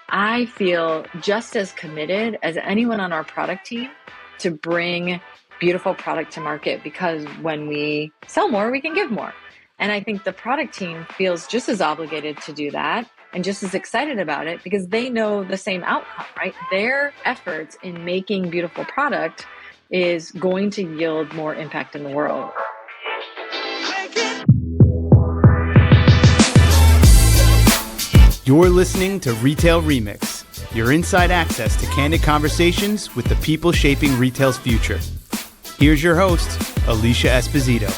I feel just as committed as anyone on our product team to bring beautiful product to market, because when we sell more, we can give more. And I think the product team feels just as obligated to do that and just as excited about it because they know the same outcome, right? Their efforts in making beautiful product is going to yield more impact in the world. You're listening to Retail Remix, your inside access to candid conversations with the people shaping retail's future. Here's your host, Alicia Esposito.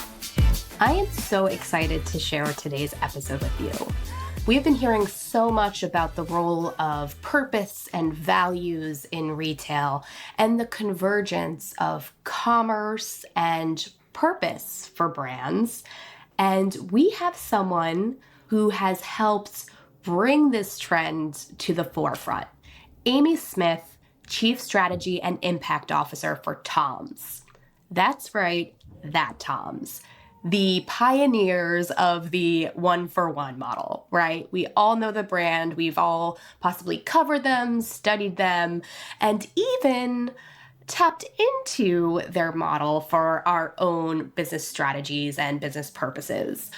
I am so excited to share today's episode with you. We've been hearing so much about the role of purpose and values in retail and the convergence of commerce and purpose for brands. And we have someone who has helped bring this trend to the forefront. Amy Smith, Chief Strategy and Impact Officer for TOMS. That's right, that TOMS. The pioneers of the one-for-one model, right? We all know the brand. We've all possibly covered them, studied them, and even tapped into their model for our own business strategies and business purposes.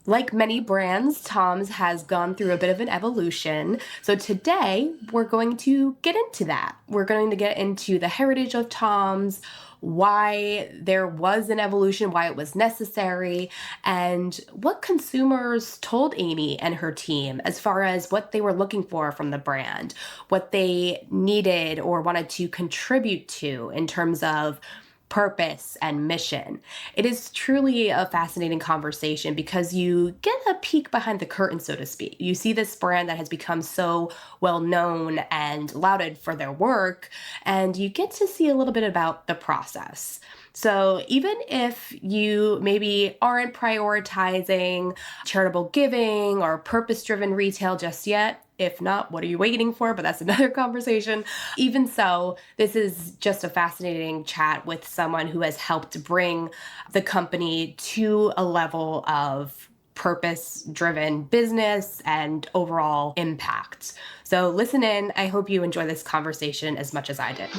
Like many brands, TOMS has gone through a bit of an evolution. So today, we're going to get into that. We're going to get into the heritage of TOMS, why there was an evolution, why it was necessary, and what consumers told Amy and her team as far as what they were looking for from the brand, what they needed or wanted to contribute to in terms of purpose and mission. It is truly a fascinating conversation because you get a peek behind the curtain, so to speak. You see this brand that has become so well known and lauded for their work, and you get to see a little bit about the process. So even if you maybe aren't prioritizing charitable giving or purpose-driven retail just yet, if not, what are you waiting for? But that's another conversation. Even so, this is just a fascinating chat with someone who has helped bring the company to a level of purpose-driven business and overall impact. So listen in. I hope you enjoy this conversation as much as I did.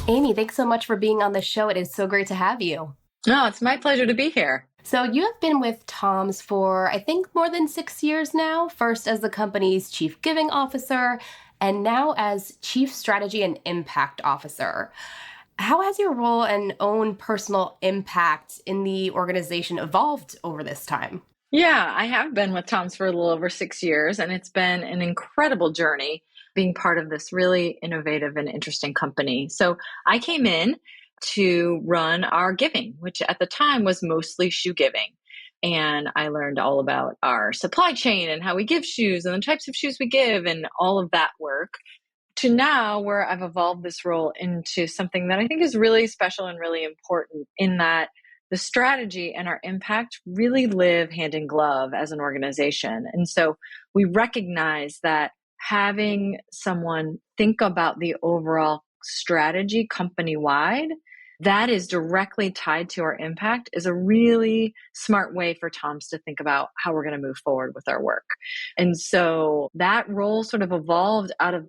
Amy, thanks so much for being on the show. It is so great to have you. No, it's my pleasure to be here. So you have been with TOMS for, I think, more than 6 years now, first as the company's Chief Giving Officer, and now as Chief Strategy and Impact Officer. How has your role and own personal impact in the organization evolved over this time? Yeah, I have been with TOMS for a little over 6 years, and it's been an incredible journey being part of this really innovative and interesting company. So I came in to run our giving, which at the time was mostly shoe giving. And I learned all about our supply chain and how we give shoes and the types of shoes we give and all of that work, to now where I've evolved this role into something that I think is really special and really important, in that the strategy and our impact really live hand in glove as an organization. And so we recognize that having someone think about the overall strategy company-wide that is directly tied to our impact is a really smart way for TOMS to think about how we're going to move forward with our work. And so that role sort of evolved out of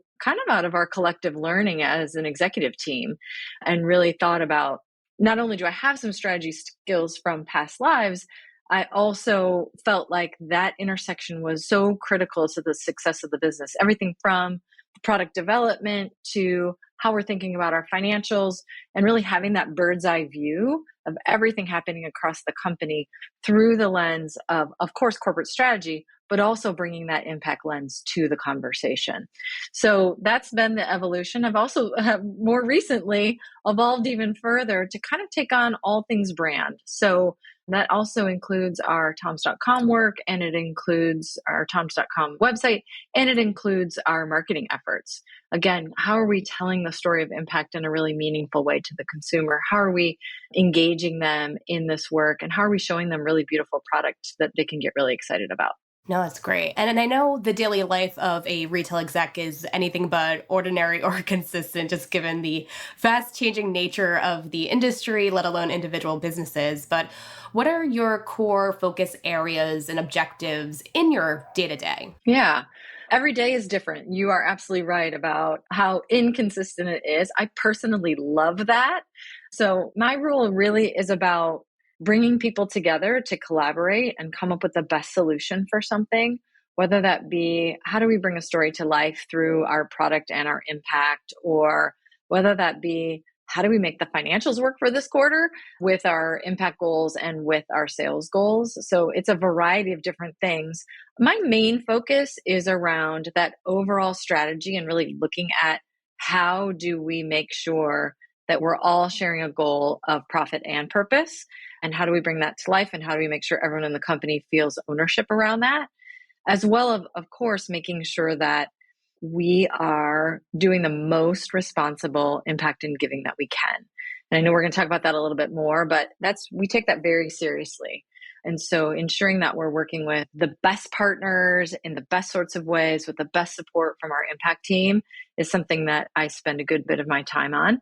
our collective learning as an executive team, and really thought about, not only do I have some strategy skills from past lives, I also felt like that intersection was so critical to the success of the business. Everything from product development to how we're thinking about our financials, and really having that bird's eye view of everything happening across the company through the lens of course, corporate strategy, but also bringing that impact lens to the conversation. So that's been the evolution. I've also more recently evolved even further to kind of take on all things brand. So that also includes our TOMS.com work, and it includes our TOMS.com website, and it includes our marketing efforts. Again, how are we telling the story of impact in a really meaningful way to the consumer? How are we engaging them in this work? And how are we showing them really beautiful products that they can get really excited about? No, that's great. And I know the daily life of a retail exec is anything but ordinary or consistent, just given the fast changing nature of the industry, let alone individual businesses. But what are your core focus areas and objectives in your day to day? Yeah. Every day is different. You are absolutely right about how inconsistent it is. I personally love that. So, my role really is about bringing people together to collaborate and come up with the best solution for something, whether that be how do we bring a story to life through our product and our impact, or whether that be how do we make the financials work for this quarter with our impact goals and with our sales goals. So, it's a variety of different things. My main focus is around that overall strategy and really looking at how do we make sure that we're all sharing a goal of profit and purpose, and how do we bring that to life, and how do we make sure everyone in the company feels ownership around that, as well of course making sure that we are doing the most responsible impact and giving that we can. And I know we're going to talk about that a little bit more, but we take that very seriously. And so ensuring that we're working with the best partners in the best sorts of ways with the best support from our impact team is something that I spend a good bit of my time on.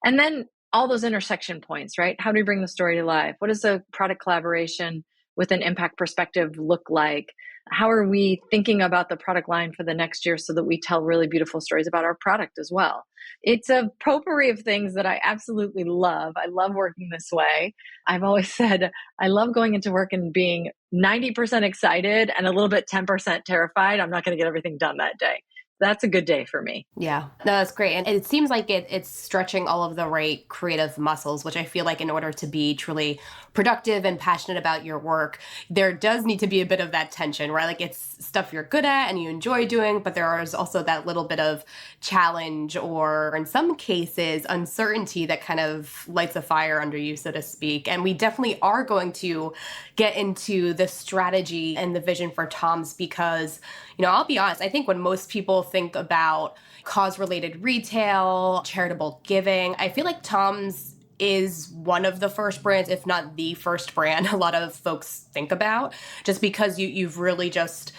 And then all those intersection points, right? How do we bring the story to life? What does a product collaboration with an impact perspective look like? How are we thinking about the product line for the next year so that we tell really beautiful stories about our product as well? It's a potpourri of things that I absolutely love. I love working this way. I've always said I love going into work and being 90% excited and a little bit 10% terrified. I'm not going to get everything done that day. That's a good day for me. Yeah, no, that's great. And it seems like it's stretching all of the right creative muscles, which I feel like in order to be truly productive and passionate about your work, there does need to be a bit of that tension, right? Like it's stuff you're good at and you enjoy doing, but there is also that little bit of challenge or in some cases, uncertainty that kind of lights a fire under you, so to speak. And we definitely are going to get into the strategy and the vision for TOMS because, I'll be honest, I think when most people think about cause-related retail, charitable giving, I feel like TOMS is one of the first brands, if not the first brand, a lot of folks think about, just because you've really just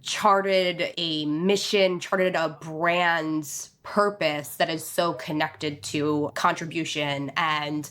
charted a mission, charted a brand's purpose that is so connected to contribution and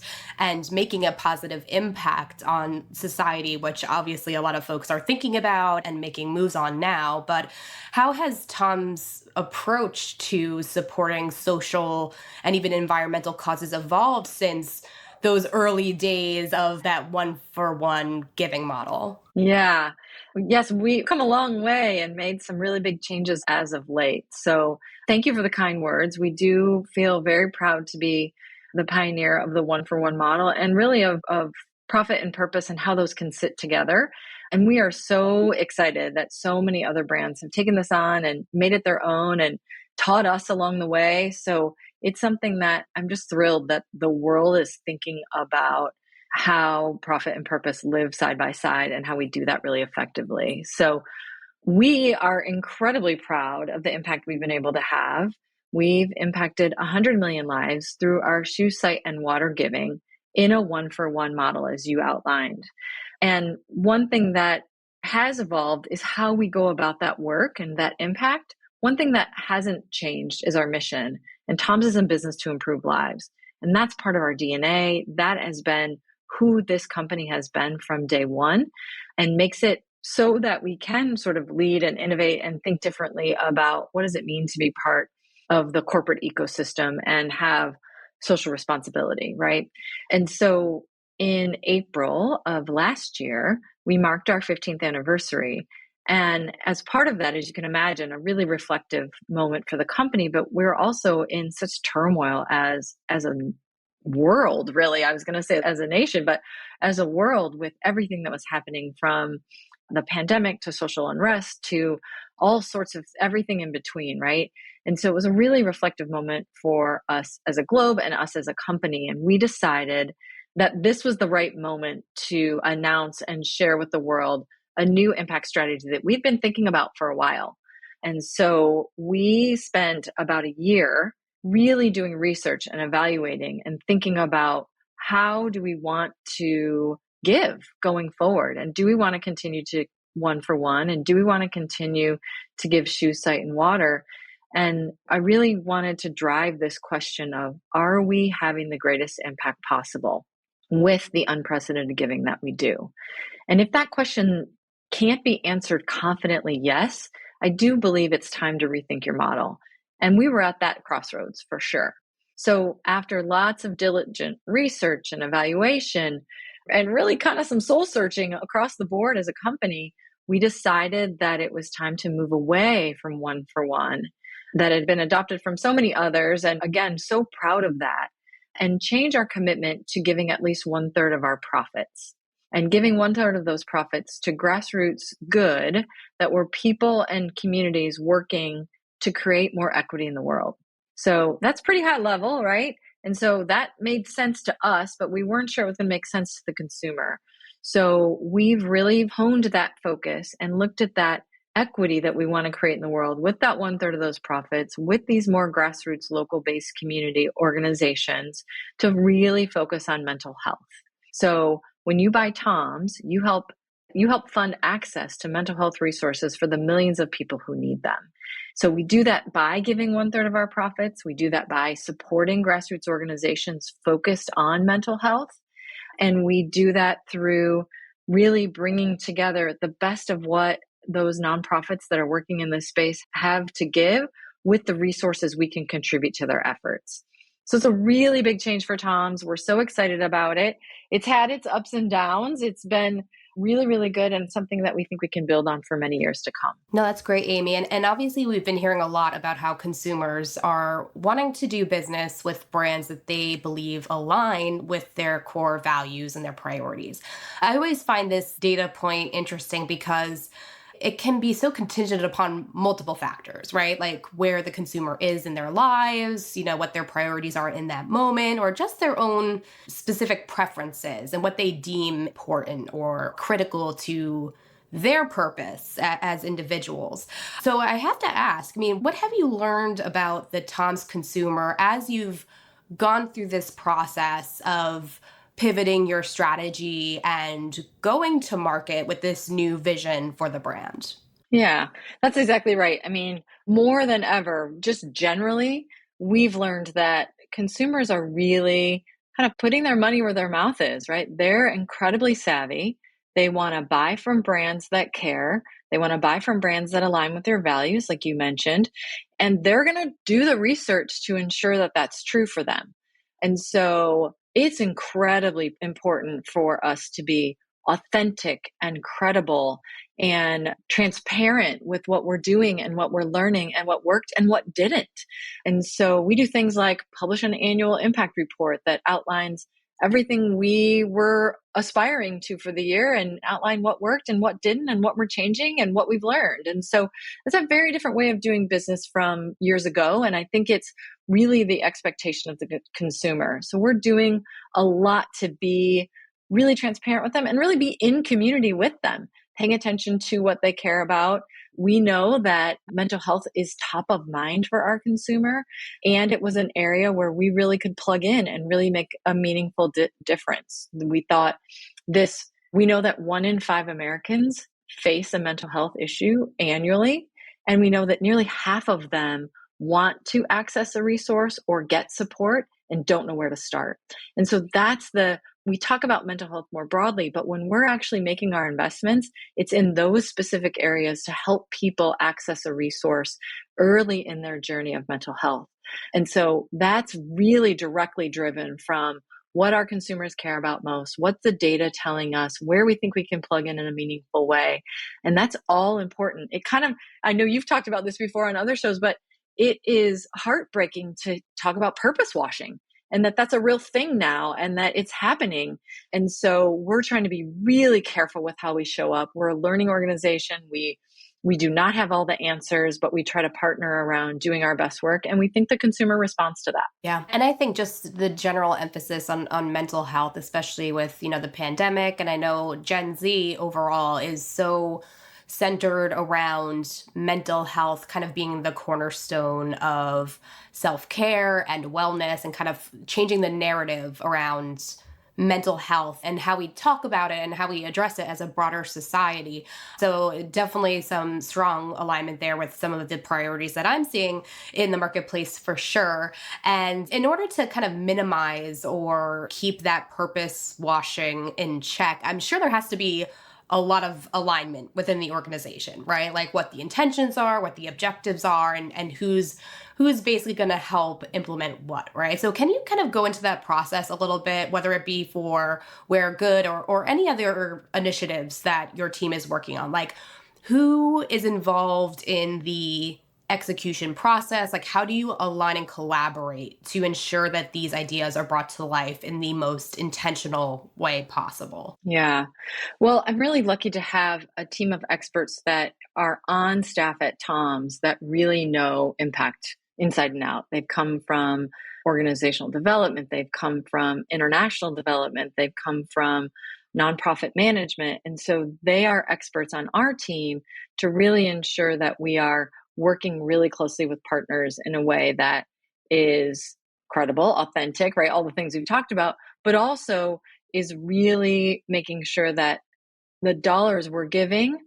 making a positive impact on society, which obviously a lot of folks are thinking about and making moves on now. But how has Tom's approach to supporting social and even environmental causes evolved since those early days of that one-for-one giving model? Yeah. Yes, we've come a long way and made some really big changes as of late. So thank you for the kind words. We do feel very proud to be the pioneer of the one-for-one model and really of profit and purpose and how those can sit together. And we are so excited that so many other brands have taken this on and made it their own and taught us along the way. So it's something that I'm just thrilled that the world is thinking about how profit and purpose live side by side and how we do that really effectively. So we are incredibly proud of the impact we've been able to have. We've impacted 100 million lives through our shoe, site, and water giving in a one-for-one model, as you outlined. And one thing that has evolved is how we go about that work and that impact. One thing that hasn't changed is our mission. And Tom's is in business to improve lives. And that's part of our DNA. That has been who this company has been from day one and makes it so that we can sort of lead and innovate and think differently about what does it mean to be part of the corporate ecosystem and have social responsibility, right? And so in April of last year, we marked our 15th anniversary. And as part of that, as you can imagine, a really reflective moment for the company, but we're also in such turmoil as a world, really. I was going to say as a nation, but as a world with everything that was happening from the pandemic to social unrest to all sorts of everything in between, right? And so it was a really reflective moment for us as a globe and us as a company. And we decided that this was the right moment to announce and share with the world a new impact strategy that we've been thinking about for a while. And so we spent about a year really doing research and evaluating and thinking about how do we want to give going forward? And do we want to continue to one for one? And do we want to continue to give shoes, sight, and water? And I really wanted to drive this question of, are we having the greatest impact possible with the unprecedented giving that we do? And if that question can't be answered confidently, yes, I do believe it's time to rethink your model. And we were at that crossroads for sure. So after lots of diligent research and evaluation, and really kind of some soul searching across the board as a company, we decided that it was time to move away from one for one that had been adopted from so many others. And again, so proud of that, and change our commitment to giving at least 1/3 of our profits, and giving 1/3 of those profits to grassroots good that were people and communities working to create more equity in the world. So that's pretty high level, right? And so that made sense to us, but we weren't sure it was going to make sense to the consumer. So we've really honed that focus and looked at that equity that we want to create in the world with that 1/3 of those profits, with these more grassroots, local based community organizations to really focus on mental health. So when you buy TOMS, you help fund access to mental health resources for the millions of people who need them. So we do that by giving 1/3 of our profits. We do that by supporting grassroots organizations focused on mental health. And we do that through really bringing together the best of what those nonprofits that are working in this space have to give with the resources we can contribute to their efforts. So it's a really big change for TOMS. We're so excited about it. It's had its ups and downs. It's been really, really good, and something that we think we can build on for many years to come. No, that's great, Amy. And obviously, we've been hearing a lot about how consumers are wanting to do business with brands that they believe align with their core values and their priorities. I always find this data point interesting because it can be so contingent upon multiple factors, right? Like where the consumer is in their lives, what their priorities are in that moment, or just their own specific preferences and what they deem important or critical to their purpose as individuals. So I have to ask, what have you learned about the TOMS consumer as you've gone through this process of pivoting your strategy and going to market with this new vision for the brand? Yeah, that's exactly right. More than ever, just generally, we've learned that consumers are really kind of putting their money where their mouth is, right? They're incredibly savvy. They want to buy from brands that care. They want to buy from brands that align with their values, like you mentioned. And they're going to do the research to ensure that that's true for them. And so it's incredibly important for us to be authentic and credible and transparent with what we're doing and what we're learning and what worked and what didn't. And so we do things like publish an annual impact report that outlines everything we were aspiring to for the year and outline what worked and what didn't and what we're changing and what we've learned. And so it's a very different way of doing business from years ago. And I think it's really the expectation of the consumer. So we're doing a lot to be really transparent with them and really be in community with them, paying attention to what they care about. We know that mental health is top of mind for our consumer, and it was an area where we really could plug in and really make a meaningful difference. We thought we know that 1 in 5 Americans face a mental health issue annually, and we know that nearly half of them want to access a resource or get support and don't know where to start. And so we talk about mental health more broadly, but when we're actually making our investments, it's in those specific areas to help people access a resource early in their journey of mental health. And so that's really directly driven from what our consumers care about most, what's the data telling us, where we think we can plug in a meaningful way. And that's all important. I know you've talked about this before on other shows, but it is heartbreaking to talk about purpose washing, and that's a real thing now and that it's happening. And so we're trying to be really careful with how we show up. We're a learning organization. We do not have all the answers, but we try to partner around doing our best work. And we think the consumer responds to that. Yeah. And I think just the general emphasis on mental health, especially with, the pandemic. And I know Gen Z overall is so centered around mental health kind of being the cornerstone of self-care and wellness and kind of changing the narrative around mental health and how we talk about it and how we address it as a broader society. So definitely some strong alignment there with some of the priorities that I'm seeing in the marketplace for sure. And in order to kind of minimize or keep that purpose washing in check, I'm sure there has to be a lot of alignment within the organization, right? Like what the intentions are, what the objectives are, and who's basically going to help implement what, right? So can you kind of go into that process a little bit, whether it be for Where Good or any other initiatives that your team is working on? Like who is involved in the execution process? Like how do you align and collaborate to ensure that these ideas are brought to life in the most intentional way possible? Yeah. Well, I'm really lucky to have a team of experts that are on staff at TOMS that really know impact inside and out. They've come from organizational development, they've come from international development, they've come from nonprofit management. And so they are experts on our team to really ensure that we are working really closely with partners in a way that is credible, authentic, right? All the things we've talked about, but also is really making sure that the dollars we're giving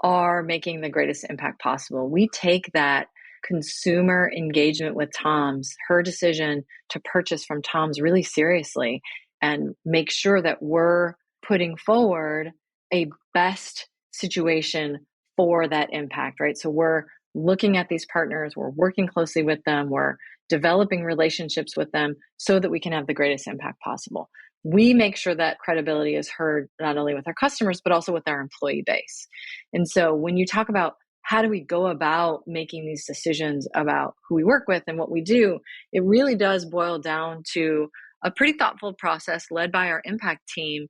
are making the greatest impact possible. We take that consumer engagement with TOMS, her decision to purchase from TOMS, really seriously, and make sure that we're putting forward a best situation for that impact, right? So we're looking at these partners, we're working closely with them, we're developing relationships with them so that we can have the greatest impact possible. We make sure that credibility is heard not only with our customers, but also with our employee base. And so when you talk about how do we go about making these decisions about who we work with and what we do, it really does boil down to a pretty thoughtful process led by our impact team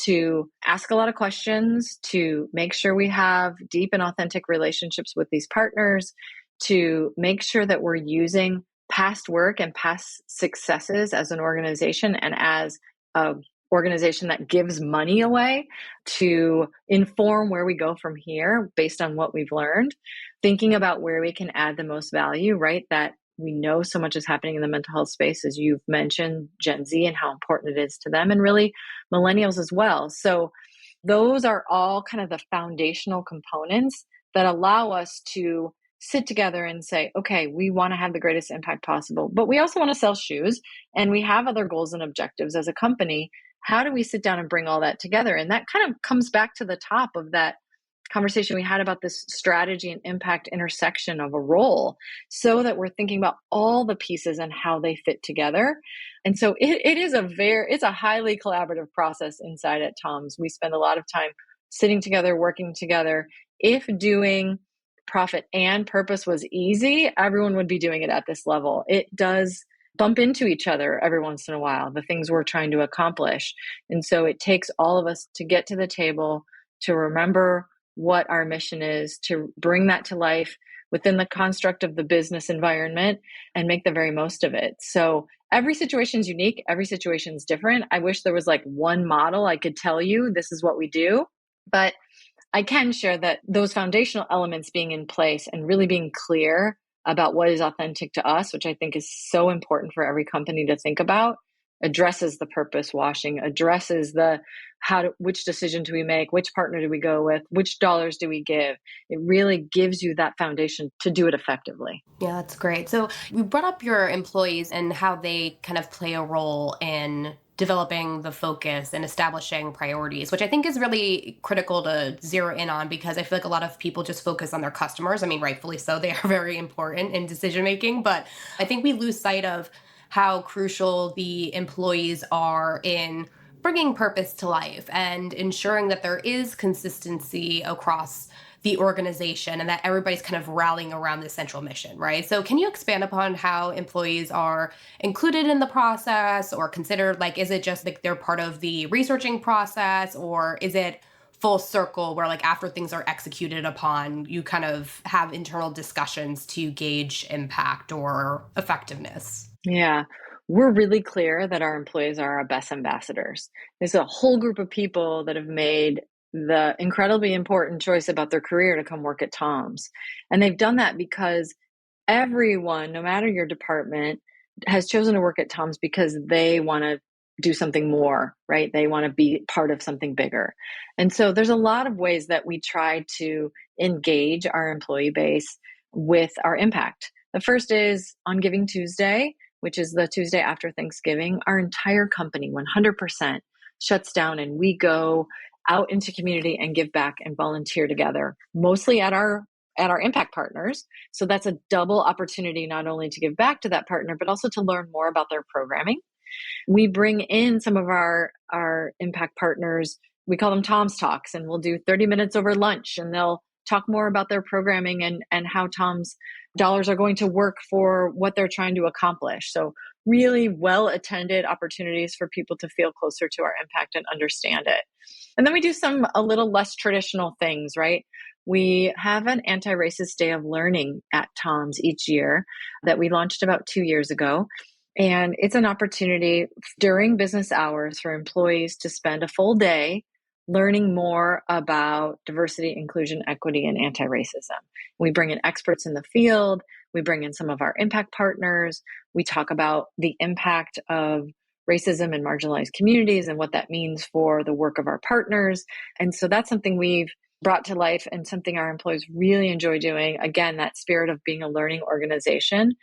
to ask a lot of questions, to make sure we have deep and authentic relationships with these partners, to make sure that we're using past work and past successes as an organization and as a organization that gives money away to inform where we go from here based on what we've learned, thinking about where we can add the most value, right? That we know so much is happening in the mental health space, as you've mentioned, Gen Z and how important it is to them, and really millennials as well. So those are all kind of the foundational components that allow us to sit together and say, okay, we want to have the greatest impact possible, but we also want to sell shoes and we have other goals and objectives as a company. How do we sit down and bring all that together? And that kind of comes back to the top of that conversation we had about this strategy and impact intersection of a role, so that we're thinking about all the pieces and how they fit together. And so it's a highly collaborative process inside at TOMS. We spend a lot of time sitting together, working together. If doing profit and purpose was easy, everyone would be doing it at this level. It does bump into each other every once in a while, the things we're trying to accomplish. And so it takes all of us to get to the table, to remember what our mission is, to bring that to life within the construct of the business environment and make the very most of it. So every situation is unique. Every situation is different. I wish there was like one model I could tell you, this is what we do. But I can share that those foundational elements being in place and really being clear about what is authentic to us, which I think is so important for every company to think about, addresses the purpose washing, addresses the which decision do we make, which partner do we go with, which dollars do we give. It really gives you that foundation to do it effectively. Yeah, that's great. So you brought up your employees and how they kind of play a role in developing the focus and establishing priorities, which I think is really critical to zero in on, because I feel like a lot of people just focus on their customers. I mean, rightfully so, they are very important in decision making, but I think we lose sight of how crucial the employees are in bringing purpose to life and ensuring that there is consistency across the organization and that everybody's kind of rallying around this central mission, right? So can you expand upon how employees are included in the process or considered? Like, is it just like they're part of the researching process, or is it full circle where like after things are executed upon, you kind of have internal discussions to gauge impact or effectiveness? Yeah, we're really clear that our employees are our best ambassadors. There's a whole group of people that have made the incredibly important choice about their career to come work at TOMS. And they've done that because everyone, no matter your department, has chosen to work at TOMS because they want to do something more, right? They want to be part of something bigger. And so there's a lot of ways that we try to engage our employee base with our impact. The first is on Giving Tuesday, which is the Tuesday after Thanksgiving. Our entire company, 100%, shuts down and we go out into community and give back and volunteer together, mostly at our impact partners. So that's a double opportunity, not only to give back to that partner, but also to learn more about their programming. We bring in some of our impact partners. We call them TOMS talks, and we'll do 30 minutes over lunch, and they'll talk more about their programming and how TOMS dollars are going to work for what they're trying to accomplish. So really well-attended opportunities for people to feel closer to our impact and understand it. And then we do some a little less traditional things, right? We have an anti-racist day of learning at TOMS each year that we launched about 2 years ago. And it's an opportunity during business hours for employees to spend a full day learning more about diversity, inclusion, equity, and anti-racism. We bring in experts in the field. We bring in some of our impact partners. We talk about the impact of racism in marginalized communities and what that means for the work of our partners. And so that's something we've brought to life and something our employees really enjoy doing. Again, that spirit of being a learning organization.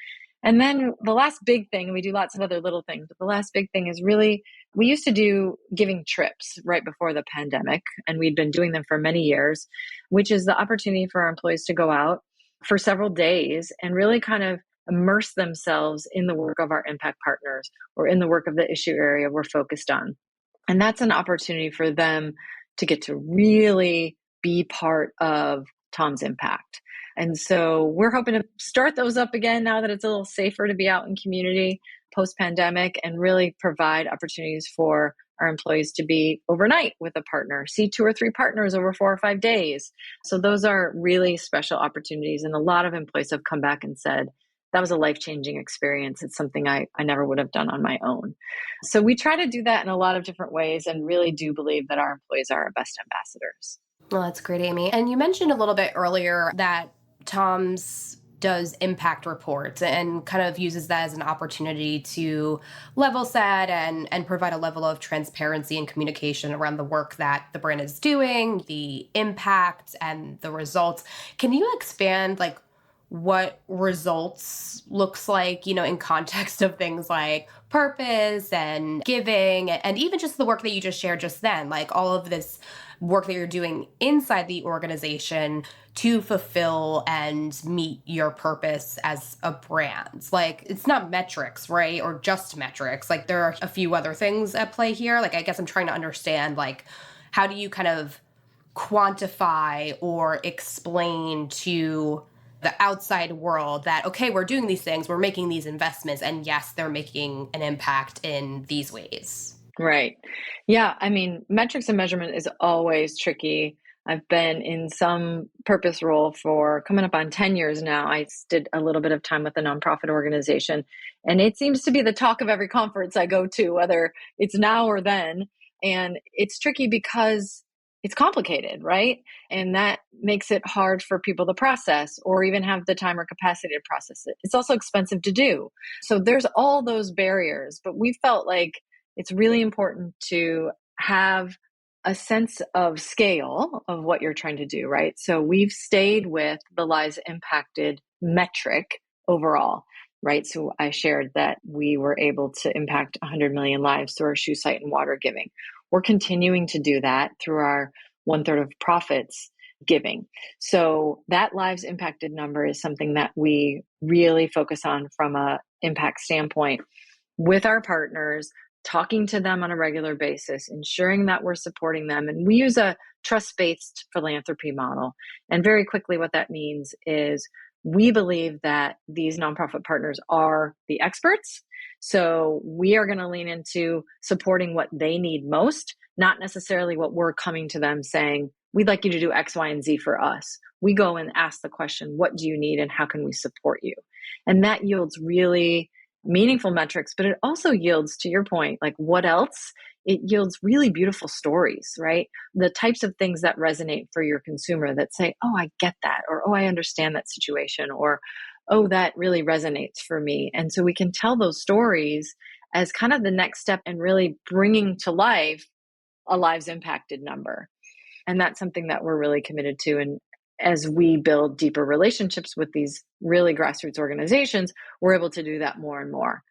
And then the last big thing, we do lots of other little things, but the last big thing is really, we used to do giving trips right before the pandemic, and we'd been doing them for many years, which is the opportunity for our employees to go out for several days and really kind of immerse themselves in the work of our impact partners or in the work of the issue area we're focused on. And that's an opportunity for them to get to really be part of TOM's impact. And so we're hoping to start those up again now that it's a little safer to be out in community post-pandemic, and really provide opportunities for our employees to be overnight with a partner, see 2 or 3 partners over 4 or 5 days. So those are really special opportunities. And a lot of employees have come back and said, that was a life-changing experience. It's something I never would have done on my own. So we try to do that in a lot of different ways and really do believe that our employees are our best ambassadors. Well, that's great, Amy. And you mentioned a little bit earlier that TOMS does impact reports and kind of uses that as an opportunity to level set and provide a level of transparency and communication around the work that the brand is doing, the impact and the results. Can you expand like what results looks like, in context of things like purpose and giving, and even just the work that you just shared just then, like all of this work that you're doing inside the organization to fulfill and meet your purpose as a brand. Like, it's not metrics, right? Or just metrics. Like, there are a few other things at play here. Like, I guess I'm trying to understand, like, how do you kind of quantify or explain to the outside world that, okay, we're doing these things, we're making these investments, and yes, they're making an impact in these ways. Right. Yeah. I mean, metrics and measurement is always tricky. I've been in some purpose role for coming up on 10 years now. I did a little bit of time with a nonprofit organization, and it seems to be the talk of every conference I go to, whether it's now or then. And it's tricky because it's complicated, right? And that makes it hard for people to process or even have the time or capacity to process it. It's also expensive to do. So there's all those barriers, but we felt like it's really important to have a sense of scale of what you're trying to do, right? So we've stayed with the lives impacted metric overall, right? So I shared that we were able to impact 100 million lives through our shoe site and water giving. We're continuing to do that through our 1/3 of profits giving. So that lives impacted number is something that we really focus on from a impact standpoint with our partners, talking to them on a regular basis, ensuring that we're supporting them. And we use a trust-based philanthropy model. And very quickly, what that means is we believe that these nonprofit partners are the experts. So we are going to lean into supporting what they need most, not necessarily what we're coming to them saying, we'd like you to do X, Y, and Z for us. We go and ask the question, what do you need and how can we support you? And that yields really meaningful metrics, but it also yields, to your point, like what else? It yields really beautiful stories, right? The types of things that resonate for your consumer that say, oh, I get that, or oh, I understand that situation, or oh, that really resonates for me. And so we can tell those stories as kind of the next step in really bringing to life a lives impacted number. And that's something that we're really committed to. And as we build deeper relationships with these really grassroots organizations, we're able to do that more and more.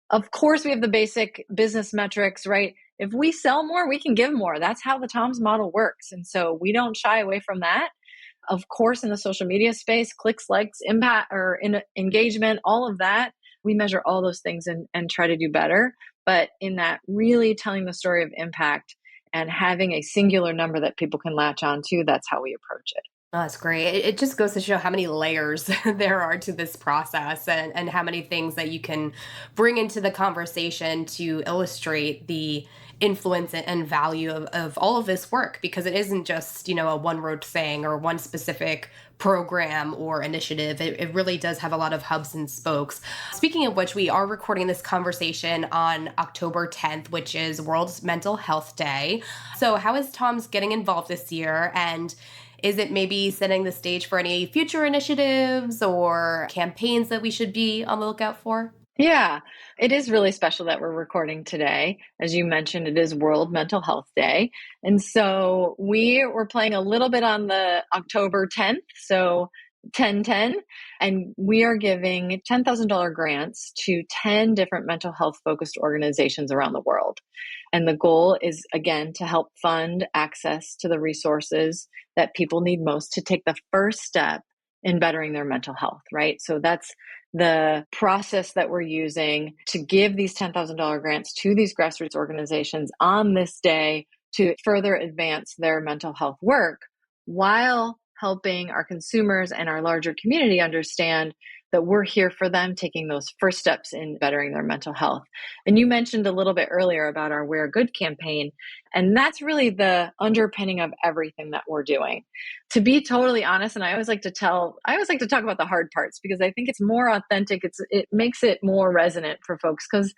Of course, we have the basic business metrics, right? If we sell more, we can give more. That's how the TOMS model works. And so we don't shy away from that. Of course, in the social media space, clicks, likes, impact, or engagement, all of that, we measure all those things and try to do better. But in that, really telling the story of impact and having a singular number that people can latch on to, that's how we approach it. Oh, that's great. It just goes to show how many layers there are to this process, and how many things that you can bring into the conversation to illustrate the influence and value of all of this work, because it isn't just, a one road thing or one specific program or initiative. It really does have a lot of hubs and spokes. Speaking of which, we are recording this conversation on October 10th, which is World Mental Health Day. So how is TOMS getting involved this year? And is it maybe setting the stage for any future initiatives or campaigns that we should be on the lookout for? Yeah, it is really special that we're recording today. As you mentioned, it is World Mental Health Day. And so we were playing a little bit on the October 10th, so 10/10, and we are giving $10,000 grants to 10 different mental health focused organizations around the world. And the goal is, again, to help fund access to the resources that people need most to take the first step in bettering their mental health, right? So that's the process that we're using to give these $10,000 grants to these grassroots organizations on this day to further advance their mental health work, while helping our consumers and our larger community understand that we're here for them taking those first steps in bettering their mental health. And you mentioned a little bit earlier about our Wear Good campaign, and that's really the underpinning of everything that we're doing. To be totally honest, and I always like to talk about the hard parts because I think it's more authentic. It makes it more resonant for folks because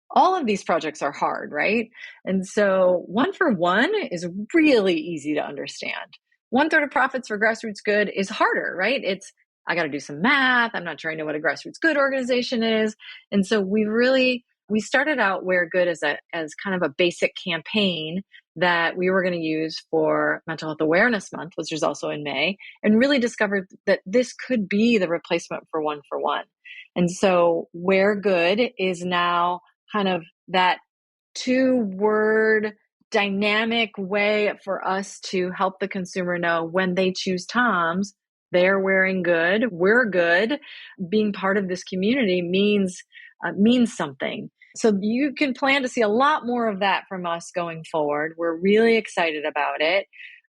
all of these projects are hard, right? And so one for one is really easy to understand. One third of profits for grassroots good is harder, right? I got to do some math. I'm not sure I know what a grassroots good organization is. And so we started out Wear Good as kind of a basic campaign that we were going to use for Mental Health Awareness Month, which is also in May, and really discovered that this could be the replacement for One for One. And so Wear Good is now kind of that 2-word dynamic way for us to help the consumer know when they choose TOMS, they're wearing good, we're good. Being part of this community means something. So you can plan to see a lot more of that from us going forward. We're really excited about it.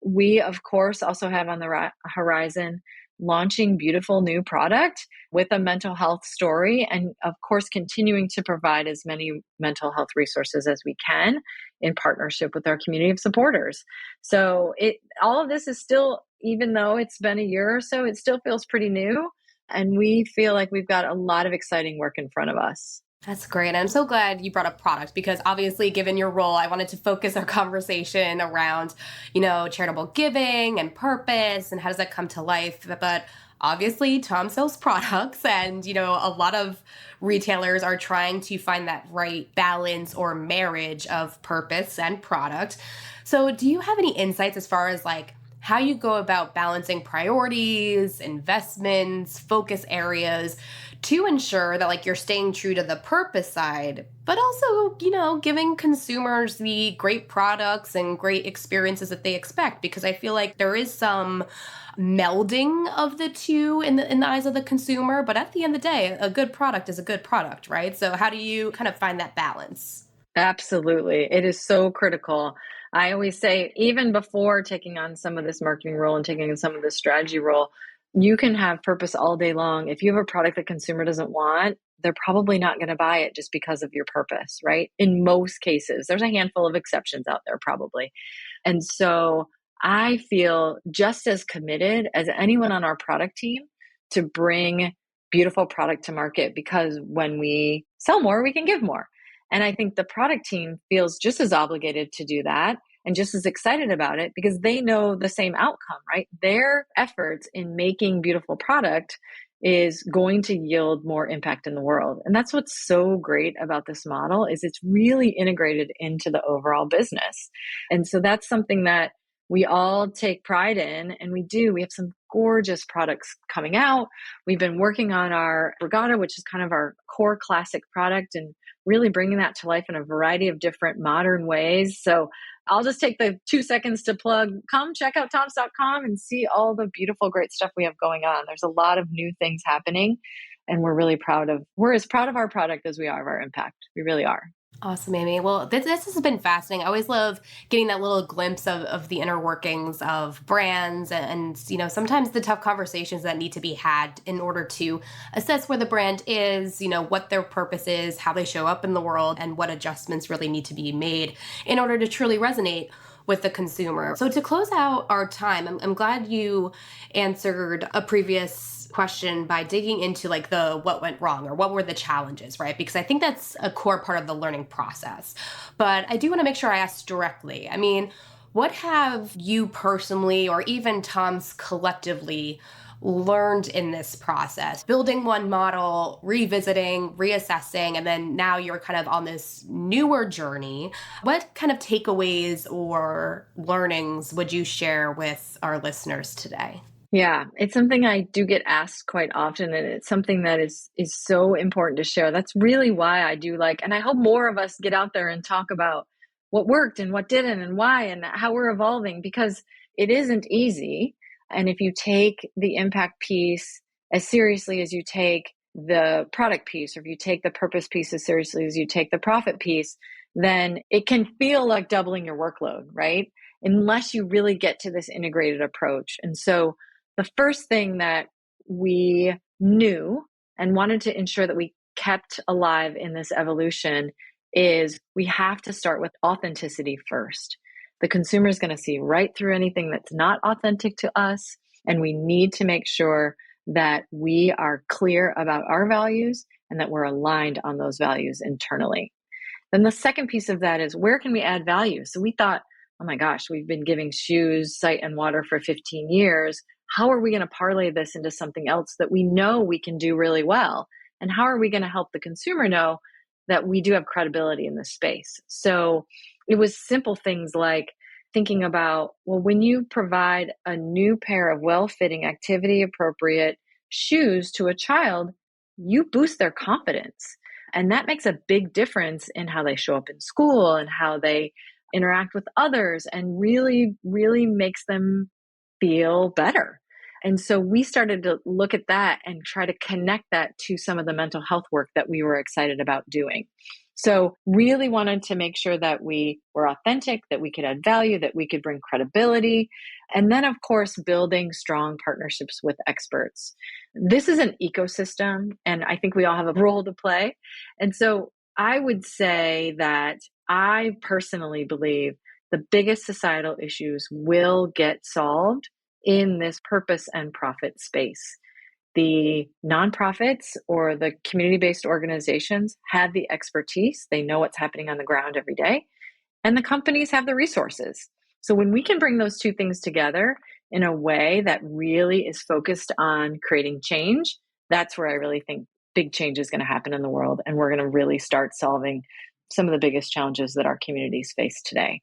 We, of course, also have on the horizon launching beautiful new product with a mental health story, and of course continuing to provide as many mental health resources as we can in partnership with our community of supporters. So all of this is still, even though it's been a year or so, it still feels pretty new, and we feel like we've got a lot of exciting work in front of us. That's great. I'm so glad you brought up product, because obviously, given your role, I wanted to focus our conversation around, charitable giving and purpose and how does that come to life. But obviously, Tom sells products, and, a lot of retailers are trying to find that right balance or marriage of purpose and product. So do you have any insights as far as how you go about balancing priorities, investments, focus areas to ensure that you're staying true to the purpose side, but also, giving consumers the great products and great experiences that they expect? Because I feel like there is some melding of the two in the eyes of the consumer, but at the end of the day, a good product is a good product, right? So how do you kind of find that balance? Absolutely. It is so critical. I always say, even before taking on some of this marketing role and taking on some of this strategy role, you can have purpose all day long. If you have a product that consumer doesn't want, they're probably not going to buy it just because of your purpose, right? In most cases, there's a handful of exceptions out there probably. And so I feel just as committed as anyone on our product team to bring beautiful product to market, because when we sell more, we can give more. And I think the product team feels just as obligated to do that and just as excited about it, because they know the same outcome, right? Their efforts in making beautiful product is going to yield more impact in the world. And that's what's so great about this model is it's really integrated into the overall business. And so that's something that we all take pride in, and we do. We have some gorgeous products coming out. We've been working on our Regatta, which is kind of our core classic product, and really bringing that to life in a variety of different modern ways. So I'll just take the 2 seconds to plug. Come check out toms.com and see all the beautiful, great stuff we have going on. There's a lot of new things happening, and we're as proud of our product as we are of our impact. We really are. Awesome, Amy. Well, this has been fascinating. I always love getting that little glimpse of the inner workings of brands and, sometimes the tough conversations that need to be had in order to assess where the brand is, what their purpose is, how they show up in the world, and what adjustments really need to be made in order to truly resonate with the consumer. So to close out our time, I'm glad you answered a previous question by digging into like the what went wrong or what were the challenges, right? Because I think that's a core part of the learning process. But I do want to make sure I ask directly. I mean, what have you personally or even TOMS collectively learned in this process? Building one model, revisiting, reassessing, and then now you're kind of on this newer journey. What kind of takeaways or learnings would you share with our listeners today? Yeah, it's something I do get asked quite often, and it's something that is so important to share. That's really why I do and I hope more of us get out there and talk about what worked and what didn't and why and how we're evolving, because it isn't easy. And if you take the impact piece as seriously as you take the product piece, or if you take the purpose piece as seriously as you take the profit piece, then it can feel like doubling your workload, right? Unless you really get to this integrated approach. And so the first thing that we knew and wanted to ensure that we kept alive in this evolution is we have to start with authenticity first. The consumer is going to see right through anything that's not authentic to us, and we need to make sure that we are clear about our values and that we're aligned on those values internally. Then the second piece of that is, where can we add value? So we thought, oh my gosh, we've been giving shoes, sight, and water for 15 years. How are we going to parlay this into something else that we know we can do really well? And how are we going to help the consumer know that we do have credibility in this space? So it was simple things like thinking about, well, when you provide a new pair of well-fitting, activity-appropriate shoes to a child, you boost their confidence. And that makes a big difference in how they show up in school and how they interact with others, and really, really makes them feel better. And so we started to look at that and try to connect that to some of the mental health work that we were excited about doing. So really wanted to make sure that we were authentic, that we could add value, that we could bring credibility. And then, of course, building strong partnerships with experts. This is an ecosystem, and I think we all have a role to play. And so I would say that I personally believe the biggest societal issues will get solved in this purpose and profit space. The nonprofits or the community-based organizations have the expertise. They know what's happening on the ground every day. And the companies have the resources. So when we can bring those two things together in a way that really is focused on creating change, that's where I really think big change is going to happen in the world. And we're going to really start solving some of the biggest challenges that our communities face today.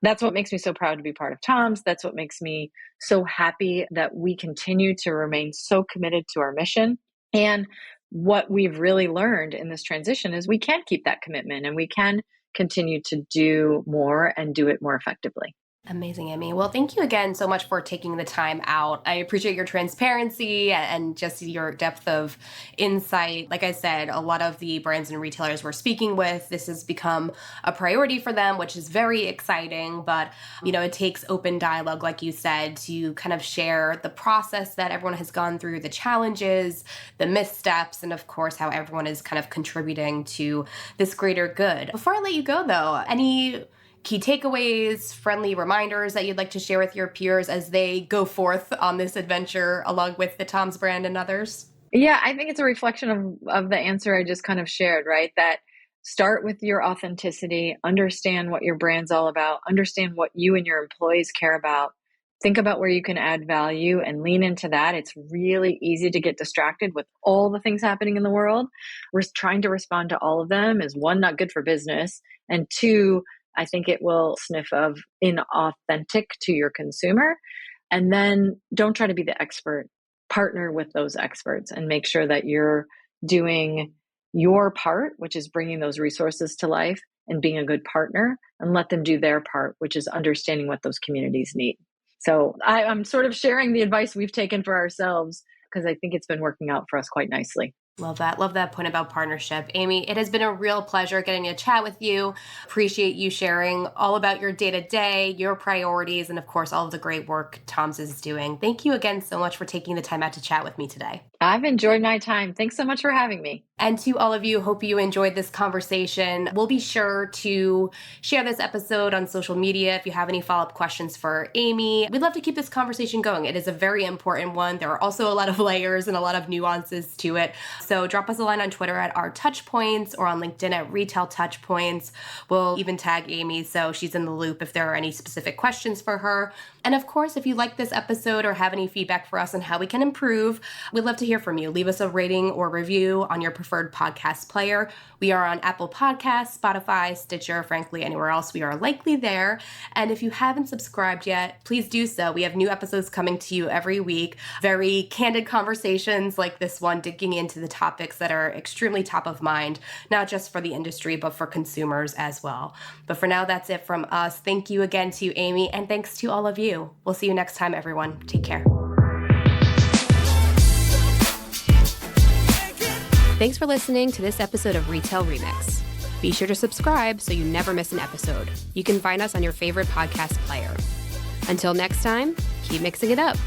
That's what makes me so proud to be part of TOMS. That's what makes me so happy that we continue to remain so committed to our mission. And what we've really learned in this transition is we can keep that commitment, and we can continue to do more and do it more effectively. Amazing, Amy. Well, thank you again so much for taking the time out. I appreciate your transparency and just your depth of insight. Like I said, a lot of the brands and retailers we're speaking with, this has become a priority for them, which is very exciting. But, it takes open dialogue, like you said, to kind of share the process that everyone has gone through, the challenges, the missteps, and of course, how everyone is kind of contributing to this greater good. Before I let you go, though, any key takeaways, friendly reminders that you'd like to share with your peers as they go forth on this adventure along with the TOMS brand and others? Yeah, I think it's a reflection of the answer I just kind of shared, right? That start with your authenticity, understand what your brand's all about, understand what you and your employees care about, think about where you can add value and lean into that. It's really easy to get distracted with all the things happening in the world. We're trying to respond to all of them is one, not good for business. And two, I think it will sniff of inauthentic to your consumer. And then don't try to be the expert. Partner with those experts and make sure that you're doing your part, which is bringing those resources to life and being a good partner, and let them do their part, which is understanding what those communities need. So I'm sort of sharing the advice we've taken for ourselves because I think it's been working out for us quite nicely. Love that. Love that point about partnership. Amy, it has been a real pleasure getting to chat with you. Appreciate you sharing all about your day-to-day, your priorities, and of course, all of the great work TOMS is doing. Thank you again so much for taking the time out to chat with me today. I've enjoyed my time. Thanks so much for having me. And to all of you, hope you enjoyed this conversation. We'll be sure to share this episode on social media if you have any follow-up questions for Amy. We'd love to keep this conversation going. It is a very important one. There are also a lot of layers and a lot of nuances to it. So drop us a line on Twitter at our Touchpoints or on LinkedIn at Retail Touchpoints. We'll even tag Amy so she's in the loop if there are any specific questions for her. And of course, if you like this episode or have any feedback for us on how we can improve, we'd love to hear from you. Leave us a rating or review on your preferred podcast player. We are on Apple Podcasts, Spotify, Stitcher, frankly, anywhere else. We are likely there. And if you haven't subscribed yet, please do so. We have new episodes coming to you every week. Very candid conversations like this one, digging into the topics that are extremely top of mind, not just for the industry, but for consumers as well. But for now, that's it from us. Thank you again to Amy, and thanks to all of you. We'll see you next time, everyone. Take care. Thanks for listening to this episode of Retail Remix. Be sure to subscribe so you never miss an episode. You can find us on your favorite podcast player. Until next time, keep mixing it up.